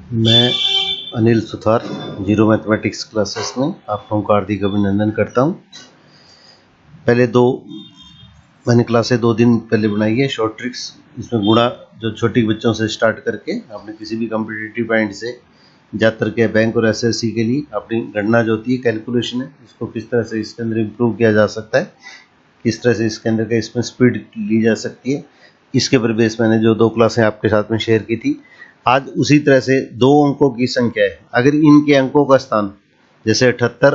मैं Anil Suthar zero mathematics classes में आप लोगों का हार्दिक अभिनंदन करता हूं। पहले मैंने क्लासें 2 दिन पहले बनाई है शॉर्ट ट्रिक्स। इसमें गुणा जो छोटी बच्चों से स्टार्ट करके आपने किसी भी कॉम्पिटिटिव पॉइंट से ज़्यादातर के बैंक और एसएससी के लिए अपनी गणना जो होती है कैलकुलेशन है, इसको किस तरह से इसके अंदर इम्प्रूव किया जा सकता है, किस तरह से इसके अंदर का इसमें स्पीड ली जा सकती है, इसके पर बेस मैंने जो 2 क्लासें आपके साथ में शेयर की थी। आज उसी तरह से 2 अंकों की संख्या है, अगर इनके अंकों का स्थान जैसे 78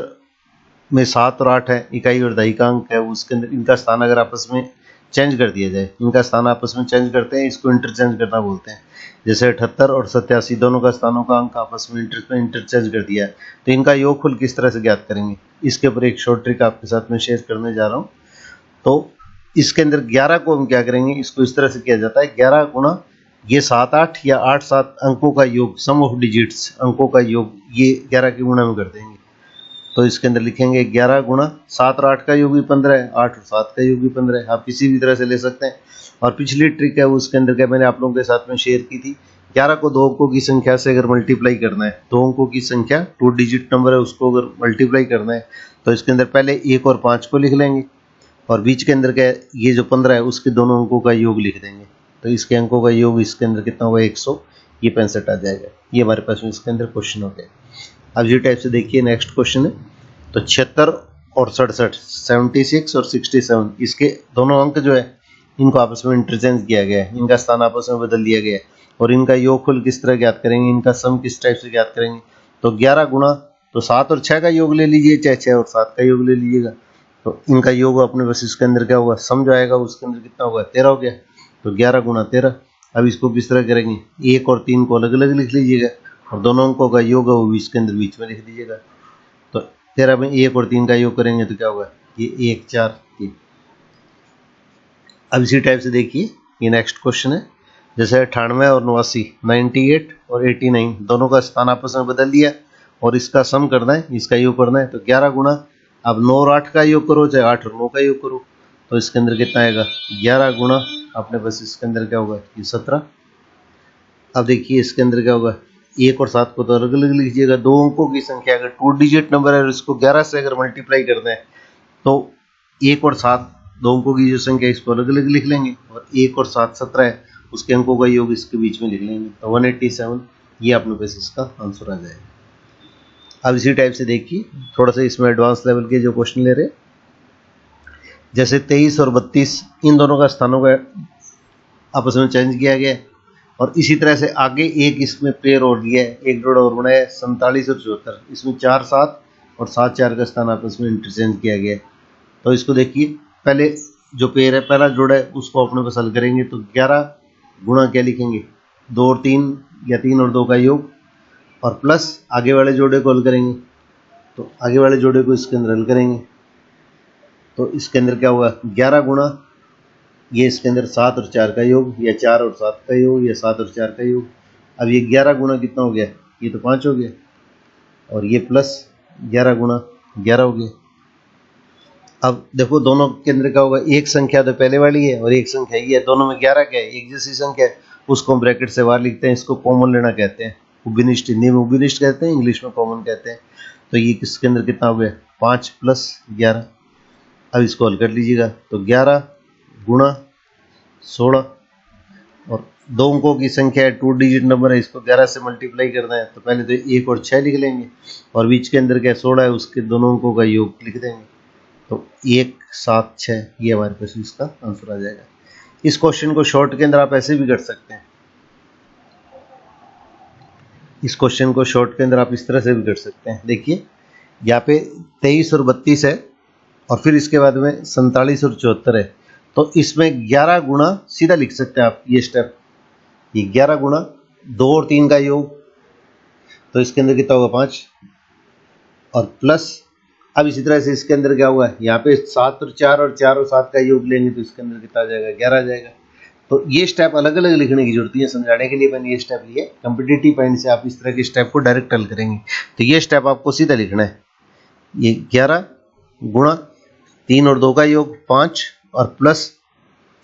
में 7 और 8 है, इकाई और दही का अंक है, उसके अंदर इनका स्थान अगर आपस में चेंज कर दिया जाए, इनका स्थान आपस में चेंज करते हैं, इसको इंटरचेंज करना बोलते हैं। जैसे 78 और 87 दोनों का स्थानों का अंक आपस में इंटरचेंज कर दिया है, तो इनका योगफल किस तरह से ज्ञात करेंगे, इसके ऊपर एक शॉर्ट ट्रिक आपके साथ में शेयर करने जा रहा हूँ। तो इसके अंदर 11 को हम क्या करेंगे, इसको इस तरह से किया जाता है 11 गुणा ये 7-8 या 8-7 अंकों का योग, सम ऑफ डिजिट्स अंकों का योग, ये 11 के गुणा में कर देंगे। तो इसके अंदर लिखेंगे 11 गुणा 7 और 8 का योग भी 15 है, 8 और 7 का योग भी 15 है, आप किसी भी तरह से ले सकते हैं। और पिछली ट्रिक है उसके अंदर क्या मैंने आप लोगों के साथ में शेयर की थी, 11 को 2 अंकों की संख्या से अगर मल्टीप्लाई करना है, 2 अंकों की संख्या 2 डिजिट नंबर है, उसको अगर मल्टीप्लाई करना है तो इसके अंदर पहले 1 और 5 को लिख लेंगे और बीच के अंदर क्या ये जो 15 है उसके दोनों अंकों का योग लिख देंगे। तो इसके अंकों का योग इसके अंदर कितना होगा, 100, ये 65 आ जाएगा। ये हमारे पास में इसके अंदर क्वेश्चन हो गया। अब ये टाइप से देखिए नेक्स्ट क्वेश्चन है, तो 76 और 67, 76 और 67, इसके दोनों अंक जो है इनको आपस में इंटरचेंज किया गया है, इनका स्थान आपस में बदल दिया गया है। और इनका योगफल किस तरह ज्ञात करेंगे, इनका सम किस टाइप से ज्ञात करेंगे, तो 11 गुणा तो 7 और 6 का योग ले लीजिए, चाहे 6 और 7 का योग ले लीजिएगा, तो इनका योग अपने बस इसके अंदर क्या होगा, सम जो आएगा उसके अंदर कितना होगा, 13 हो गया। तो 11 गुणा 13। अब इसको किस तरह करेंगे, 1 और 3 को अलग अलग लिख लीजिएगा और दोनों अंकों का योग है वो इसके अंदर बीच में लिख दीजिएगा। तो 13 में 1 और 3 का योग करेंगे तो क्या होगा, ये 1 4 3। अब इसी टाइप से देखिए ये नेक्स्ट क्वेश्चन है, जैसे 98 और 89, 98 और 89 दोनों का स्थान आपस में बदल दिया और इसका सम करना है, इसका योग करना है। तो 11 गुणा, अब 9 और 8 का योग करो, चाहे 8 और 9 का योग करो, तो इसके अंदर कितना आएगा, 11 गुणा अपने बस इसके अंदर क्या होगा, ये 17। अब देखिए इसके अंदर क्या होगा, 1 और 7 को तो अलग अलग लिखिएगा, 2 अंकों की संख्या अगर 2 डिजिट नंबर है और इसको 11 से अगर मल्टीप्लाई करना है तो 1 और 7 2 अंकों की जो संख्या इसको अलग अलग लिख लेंगे और 1 और 7 17 है, उसके अंकों का योग इसके बीच में लिख लेंगे, तो 187, ये अपने पास इसका आंसर आ जाएगा। अब इसी टाइप से देखिए थोड़ा सा इसमें एडवांस लेवल के जो क्वेश्चन ले रहे हैं, जैसे 23 और 32 इन दोनों का स्थानों का आपस में चेंज किया गया और इसी तरह से आगे एक इसमें पेयर और दिया है, एक जोड़ा और बनाया 47 और 74, इसमें 4 7 और 7 4 का स्थान आपस में इंटरचेंज किया गया है। तो इसको देखिए पहले जो पेयर है, पहला जोड़ा है उसको अपने पास हल करेंगे, तो 11 गुणा क्या लिखेंगे, 2 और 3 या 3 और 2 का योग और प्लस आगे वाले जोड़े को हल करेंगे, तो आगे वाले जोड़े को इसके अंदर हल करेंगे, तो इसके अंदर क्या हुआ, 11 गुणा ये इसके अंदर 7 और 4 का योग या 4 और 7 का योग या 7 और 4 का योग। अब ये 11 गुणा कितना हो गया, ये तो 5 हो गया और ये प्लस 11 गुणा 11 हो गया। अब देखो दोनों के अंदर क्या होगा, एक संख्या तो पहले वाली है और एक संख्या ये है, दोनों में 11 क्या है, एक जैसी संख्या है, उसको हम ब्रैकेट से बाहर लिखते हैं, इसको कॉमन लेना कहते हैं, उबिनिष्ट, हिंदी में उबिनिष्ट कहते हैं, इंग्लिश में कॉमन कहते हैं। तो ये किसके अंदर कितना हो गया, 5 प्लस 11। अब इसको हल कर लीजिएगा, तो 11 गुणा 16 और 2 अंकों की संख्या है, 2 डिजिट नंबर है, इसको 11 से मल्टीप्लाई करना है, तो पहले तो 1 और 6 लिख लेंगे और बीच के अंदर क्या 16 है, उसके दोनों अंकों का योग लिख देंगे, तो 1 7 6, ये हमारे पास इसका आंसर आ जाएगा। इस क्वेश्चन को शॉर्ट के अंदर आप ऐसे भी कर सकते हैं, इस क्वेश्चन को शॉर्ट के अंदर आप इस तरह से भी कर सकते हैं। देखिए यहाँ पे 23 और 32 है और फिर इसके बाद में 47 और 74 है, तो इसमें 11 गुणा सीधा लिख सकते हैं आप, ये स्टेप, ये 11 गुणा 2 और 3 का योग, तो इसके अंदर कितना होगा 5 और प्लस, अब इसी तरह से इसके अंदर क्या हुआ है, यहाँ पे 7 और 4 और 4 और 7 का योग लेंगे तो इसके अंदर कितना आ जाएगा, 11 आ जाएगा। तो ये स्टेप अलग अलग लिखने की जरूरत है, समझाने के लिए मैंने ये स्टेप लिए, कॉम्पिटिटिव पॉइंट से आप इस तरह के स्टेप को डायरेक्ट हल करेंगे, तो ये स्टेप आपको सीधा लिखना है, ये 11 गुणा 3 और 2 का योग 5 और प्लस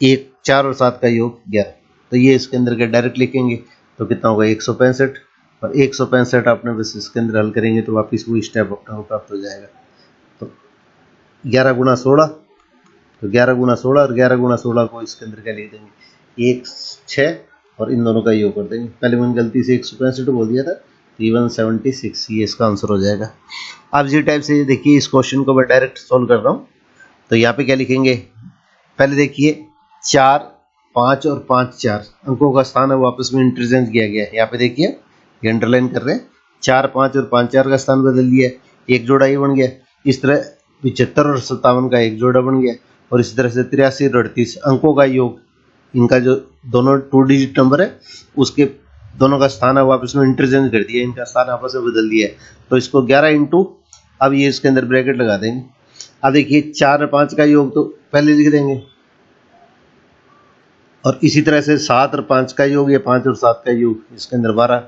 1 4 और 7 का योग 11, तो ये इसके अंदर के डायरेक्ट लिखेंगे तो कितना होगा 165, और 165 आपने बस इसके अंदर हल करेंगे तो वापस वही स्टेप अपना को प्राप्त हो जाएगा। तो 11 गुणा 16, तो 11 गुणा 16 और 11 गुणा 16 को इसके अंदर क्या लिख देंगे 1 6 और इन दोनों का योग कर देंगे। पहले मैंने गलती से 165 बोल दिया था, तो 176 ये इसका आंसर हो जाएगा। अब इसी टाइप से देखिए इस क्वेश्चन को मैं डायरेक्ट सॉल्व कर रहा हूँ। तो यहाँ पे क्या लिखेंगे, पहले देखिए 4 5 और 5 4 अंकों का स्थान है वो आपस में इंटरचेंज किया गया है। यहाँ पे देखिए ये अंडरलाइन कर रहे हैं, 4 5 और 5 4 का स्थान बदल दिया, एक जोड़ा ये बन गया। इस तरह 75 और 57 का एक जोड़ा बन गया, और इसी तरह से 83 और 38 अंकों का योग, इनका जो दोनों 2 डिजिट नंबर है उसके दोनों का स्थान है वो आपस में इंटरचेंज कर दिया, इनका स्थान आपस में बदल दिया है। तो इसको 11 इंटू, अब ये इसके अंदर ब्रैकेट लगा देंगे। अब देखिए 4 और 5 का योग तो पहले लिख देंगे, और इसी तरह से 7 और 5 का योग, ये 5 और 7 का योग इसके अंदर 12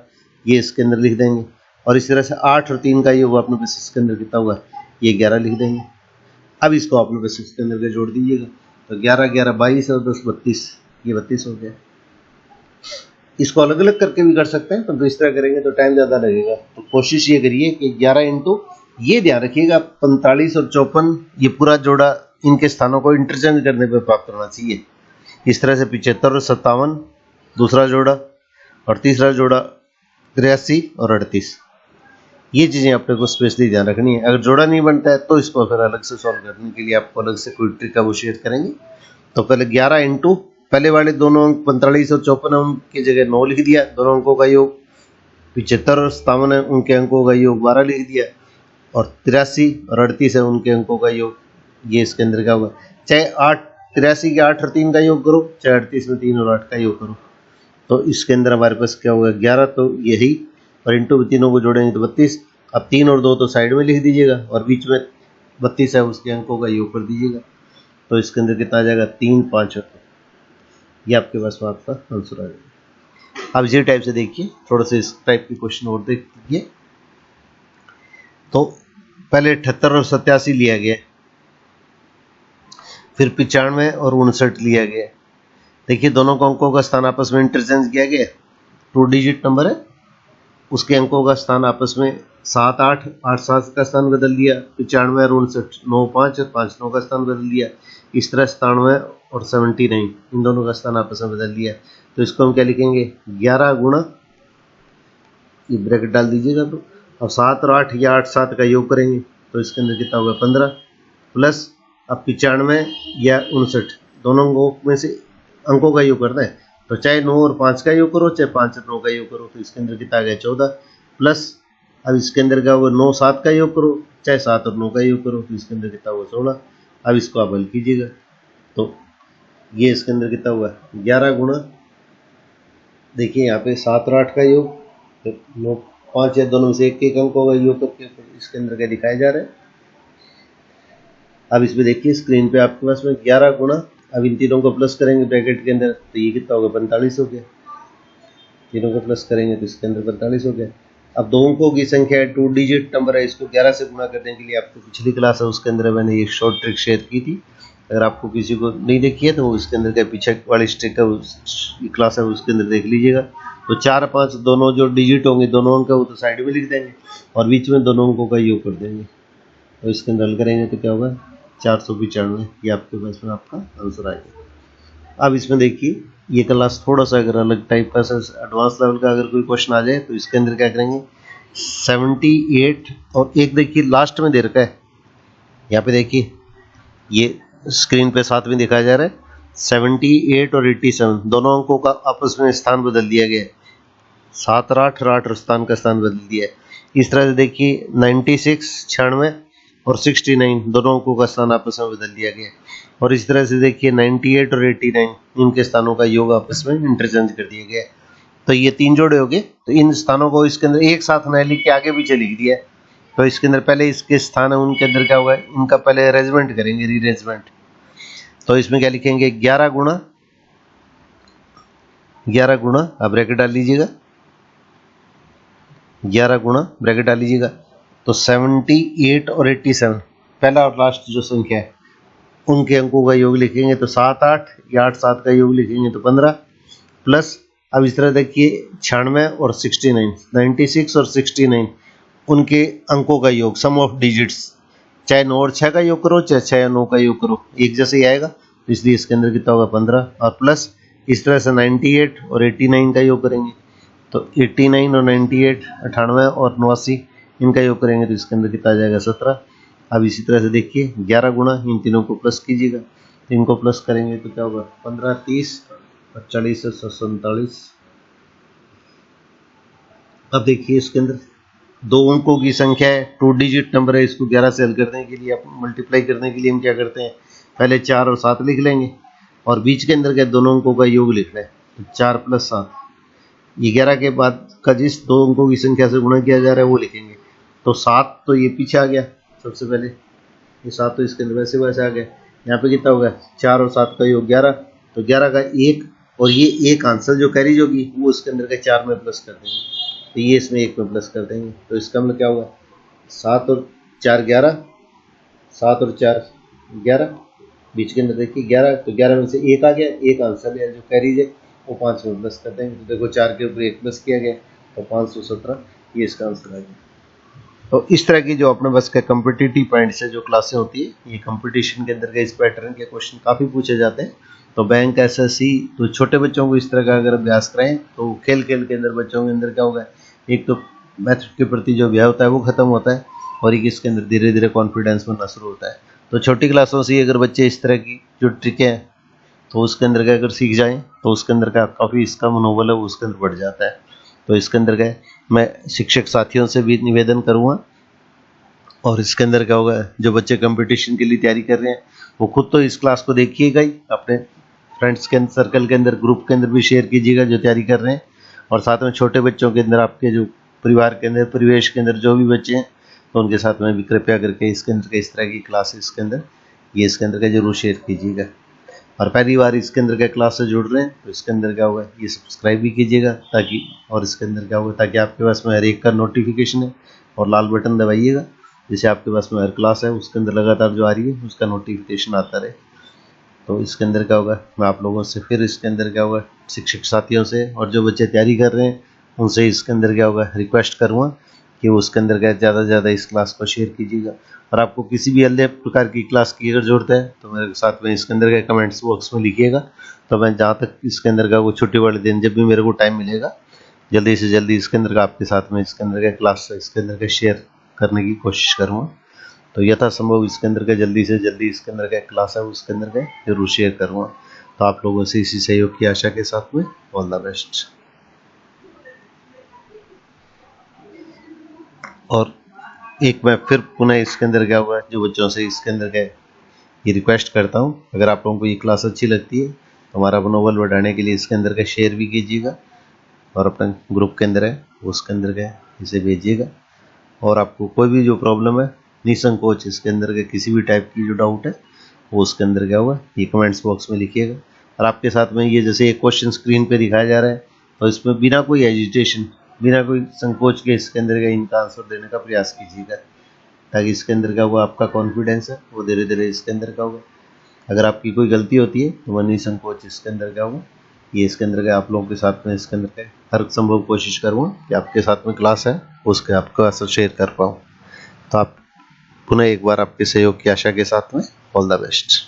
ये इसके अंदर लिख देंगे, और इसी तरह से 8 और 3 का योग आपने बस इसके अंदर कितना हुआ ये 11 लिख देंगे। अब इसको आपने बस इसके अंदर के जोड़ दीजिएगा, तो 11 11 22 और 10 32, ये 32 हो गया। इसको अलग अलग करके भी कर सकते हैं, तो इस तरह करेंगे तो टाइम ज़्यादा लगेगा। तो कोशिश ये करिए कि 11 इंटू, ये ध्यान रखिएगा 45 और 54 ये पूरा जोड़ा इनके स्थानों को इंटरचेंज करने पर प्राप्त करना चाहिए। इस तरह से 75 और 57 दूसरा जोड़ा, और तीसरा जोड़ा 83 और 38, ये चीज़ें अपने को स्पेशली ध्यान रखनी है। अगर जोड़ा नहीं बनता है तो इसको फिर अलग से सॉल्व करने के लिए आपको अलग से कोई ट्रिक का वो शेयर करेंगे। तो पहले 11 इंटू, पहले वाले दोनों अंक 45 और 54 है उनकी जगह 9 लिख दिया, दोनों अंकों का योग। 75 और 57 है उनके अंकों का योग 12 लिख दिया, और 83 और 38 है उनके अंकों का योग, ये इसके अंदर क्या होगा, चाहे 83 के 8 और 3 का योग करो, चाहे 38 में 3 और 8 का योग करो, तो इसके अंदर हमारे पास क्या होगा 11, तो यही, और इंटू तीनों को जोड़ेंगे तो 32। अब 3 और 2 तो साइड में लिख दीजिएगा, और बीच में 32 है उसके अंकों का योग कर दीजिएगा, तो इसके अंदर कितना आ जाएगा 3 5 और 2, ये आपके पास में आपका आंसर आ जाएगा। अब इसी टाइप से देखिए थोड़ा सा इस टाइप के क्वेश्चन और देख लीजिए। तो पहले 78 और 87 लिया गया, फिर 95 और 59 लिया गया। देखिए दोनों को अंकों का स्थान आपस में इंटरचेंज किया गया, 2 डिजिट नंबर है उसके अंकों का स्थान आपस में 7 8 8 7 का स्थान बदल दिया, 95 और 59 9 5 और 5 9 का स्थान बदल दिया। इस तरह 97 और 79 इन दोनों का स्थान आपस में बदल दिया। तो इसको हम क्या लिखेंगे 11 गुणा, ये ब्रैकेट डाल दीजिएगा, तो अब 7 और 8 या 8 7 का योग करेंगे तो इसके अंदर कितना होगा 15, प्लस अब 95 या 59 दोनों अंकों में से अंकों का योग करना है, तो चाहे 9 और 5 का योग करो, चाहे 5 और 9 का योग करो, तो इसके अंदर कितना आ गया 14, प्लस अब इसके अंदर क्या होगा 9 7 का योग करो, चाहे 7 और 9 का योग करो, तो इसके अंदर कितना हुआ 16। अब इसको आप हल कीजिएगा, तो ये इसके अंदर कितना हुआ 11 गुणा, देखिए यहाँ पे 7 और 8 का योग, तो 9 5 या दोनों में से एक अंक होगा योग करके इसके अंदर क्या दिखाया जा रहा है। अब इसमें देखिए स्क्रीन पे आपके पास में 11 गुणा, अब इन तीनों को प्लस करेंगे ब्रैकेट के अंदर, तो ये कितना होगा 45 हो गया, तीनों को प्लस करेंगे तो इसके अंदर 45 हो गया। अब दो अंकों की संख्या है, 2 डिजिट नंबर है, इसको 11 से गुणा करने के लिए आपको पिछली क्लास है उसके अंदर मैंने ये शॉर्ट ट्रिक शेयर की थी, अगर आपको किसी को नहीं देखी है तो वो इसके अंदर क्या पीछे वाली ट्रिक है क्लास है उसके अंदर देख लीजिएगा। तो 4 5 दोनों जो डिजिट होंगे दोनों अंक वो तो साइड में लिख देंगे, और बीच में दोनों अंकों का योग कर देंगे, तो इसके अंदर हल करेंगे तो क्या होगा 495, ये आपके पास में आपका आंसर आएगा। अब इसमें देखिए ये क्लास थोड़ा सा अगर अलग टाइप का एडवांस लेवल का अगर कोई क्वेश्चन आ जाए तो इसके अंदर क्या करेंगे 78 और एक देखिए लास्ट में दे रखा है, यहाँ पे देखिए ये स्क्रीन पे साथ में दिखाया जा रहा है 78 और 87 दोनों अंकों का आपस में स्थान बदल दिया गया है, 7 और 8 और 8 और स्थान का स्थान बदल दिया है। इस तरह से देखिए 96 96 और 69 दोनों अंकों का स्थान आपस में बदल दिया गया, और इस तरह से देखिए 98 और 89 इनके स्थानों का योग आपस में इंटरचेंज कर दिया गया। तो ये 3 जोड़े हो गए, तो इन स्थानों को इसके अंदर एक साथ न लिख के आगे पीछे लिख दिया, तो इसके अंदर पहले इसके स्थान है उनके अंदर क्या होगा इनका पहले अरेंजमेंट करेंगे, रीअरेंजमेंट। तो इसमें क्या लिखेंगे 11 गुणा आप ब्रैकेट डाल लीजिएगा, 11 गुणा ब्रैकेट डाल लीजिएगा, तो 78 और 87 पहला और लास्ट जो संख्या है उनके अंकों का योग लिखेंगे, तो 7 8 या 8 7 का योग लिखेंगे तो 15, प्लस अब इस तरह देखिए 96 और 69, 96 और 69 उनके अंकों का योग, सम ऑफ डिजिट्स, चाहे 9 और 6 का योग करो, चाहे 6 या 9 का योग करो, एक जैसे ही आएगा। तो इसलिए इसके अंदर कितना होगा 15, और प्लस इस तरह से 98 और 89 का योग करेंगे, तो 89 और 98, 98 और 89 इनका योग करेंगे तो इसके अंदर कितना आ जाएगा 17। अब इसी तरह से देखिए 11 गुना इन तीनों को प्लस कीजिएगा, इनको प्लस करेंगे तो क्या होगा 15, 30 और 40 से 47। अब देखिए इसके अंदर दो अंकों की संख्या है, 2 डिजिट नंबर है, इसको 11 से हल करने के लिए, मल्टीप्लाई करने के लिए हम क्या करते हैं, पहले 4 और 7 लिख लेंगे और बीच के अंदर क्या दोनों अंकों का योग लिख लें, तो 4 + 7, ये 11 के बाद का जिस दो अंकों की संख्या से गुणा किया जा रहा है वो लिखेंगे। तो 7 तो ये पीछे आ गया, सबसे पहले ये 7 तो इसके अंदर वैसे वैसे आ गया। यहाँ पे कितना होगा 4 और 7 का योग 11, तो 11 का 1 और ये एक आंसर जो कैरीज होगी वो इसके अंदर का 4 में प्लस कर देंगे, तो ये इसमें 1 में प्लस कर देंगे। तो इसका मतलब क्या होगा 7 और 4 11, 7 और 4 11, बीच के अंदर देखिए 11, तो 11 में से 1 आ गया, एक आंसर है जो कैरीज है वो 5 में प्लस कर देंगे। तो देखो 4 के ऊपर 1 प्लस किया गया तो 517, ये इसका आंसर आ गया। तो इस तरह की जो अपने बस के कम्पिटिटिव पॉइंट से जो क्लासें होती है, ये कंपटीशन के अंदर के इस पैटर्न के क्वेश्चन काफ़ी पूछे जाते हैं। तो बैंक एसएससी, तो छोटे बच्चों को इस तरह का अगर अभ्यास कराएं तो खेल खेल के अंदर बच्चों के अंदर क्या होगा, एक तो मैथ्स के प्रति जो भय होता है वो खत्म होता है और एक इसके अंदर धीरे धीरे कॉन्फिडेंस बनना शुरू होता है। तो छोटी क्लासों से अगर बच्चे इस तरह की जो ट्रिकें हैं तो उसके अंदर का अगर सीख जाएं तो उसके अंदर का काफ़ी इसका मनोबल है वो उसके अंदर बढ़ जाता है। तो इसके अंदर का मैं शिक्षक साथियों से भी निवेदन करूँगा, और इसके अंदर क्या होगा जो बच्चे कंपटीशन के लिए तैयारी कर रहे हैं वो खुद तो इस क्लास को देखिएगा ही, अपने फ्रेंड्स के सर्कल के अंदर, ग्रुप के अंदर भी शेयर कीजिएगा जो तैयारी कर रहे हैं, और साथ में छोटे बच्चों के अंदर, आपके जो परिवार के अंदर, परिवेश के अंदर जो भी बच्चे हैं तो उनके साथ में भी कृपया करके इसके अंदर के इस तरह की क्लासेस के अंदर ये इसके अंदर का जरूर शेयर कीजिएगा। और पहली बार इसके अंदर के क्लास से जुड़ रहे हैं तो इसके अंदर क्या होगा ये सब्सक्राइब भी कीजिएगा, ताकि, और इसके अंदर क्या होगा ताकि आपके पास में हर एक का नोटिफिकेशन है, और लाल बटन दबाइएगा जैसे आपके पास में हर क्लास है उसके अंदर लगातार जो आ रही है उसका नोटिफिकेशन आता रहे। तो इसके अंदर क्या होगा मैं आप लोगों से फिर इसके अंदर क्या होगा शिक्षक साथियों से और जो बच्चे तैयारी कर रहे हैं उनसे इसके अंदर क्या होगा रिक्वेस्ट करूँगा कि उसके अंदर क्या ज़्यादा से ज़्यादा इस क्लास को शेयर कीजिएगा। और आपको किसी भी अन्य प्रकार की क्लास की अगर जरूरत है तो मेरे साथ में इसके अंदर का कमेंट्स बॉक्स में लिखिएगा, तो मैं जहाँ तक इसके अंदर का वो छुट्टी वाले दिन जब भी मेरे को टाइम मिलेगा जल्दी से जल्दी इसके अंदर का आपके साथ में इसके अंदर का क्लास इसके अंदर का शेयर करने की कोशिश करूँगा। तो यथासंभव इसके अंदर का जल्दी से जल्दी इसके अंदर का क्लास है उसके अंदर का जरूर शेयर करूँगा। तो आप लोगों से इसी सहयोग की आशा के साथ में ऑल द बेस्ट। और एक मैं फिर पुनः इसके अंदर क्या हुआ जो बच्चों से इसके अंदर का ये रिक्वेस्ट करता हूँ, अगर आप लोगों को ये क्लास अच्छी लगती है तो हमारा मनोबल बढ़ाने के लिए इसके अंदर का शेयर भी कीजिएगा, और अपने ग्रुप के अंदर है उसके अंदर का इसे भेजिएगा। और आपको कोई भी जो प्रॉब्लम है निसंकोच इसके अंदर के किसी भी टाइप की जो डाउट है वो उसके अंदर क्या होगा ये कमेंट्स बॉक्स में लिखिएगा। और आपके साथ में ये जैसे एक क्वेश्चन स्क्रीन पे दिखाया जा रहा है तो इसमें बिना कोई एजिटेशन, बिना कोई संकोच के इसके अंदर का इनका आंसर देने का प्रयास कीजिएगा, ताकि इसके अंदर का वो आपका कॉन्फिडेंस है वो धीरे धीरे इसके अंदर का होगा। अगर आपकी कोई गलती होती है तो वह निसंकोच इसके अंदर क्या होगा ये इसके अंदर का आप लोगों के साथ में इसके अंदर का हर संभव कोशिश करूँगा कि आपके साथ में क्लास है उसके आपको असर शेयर कर पाऊँ। तो आप पुनः एक बार आपके सहयोग की आशा के साथ में ऑल द बेस्ट।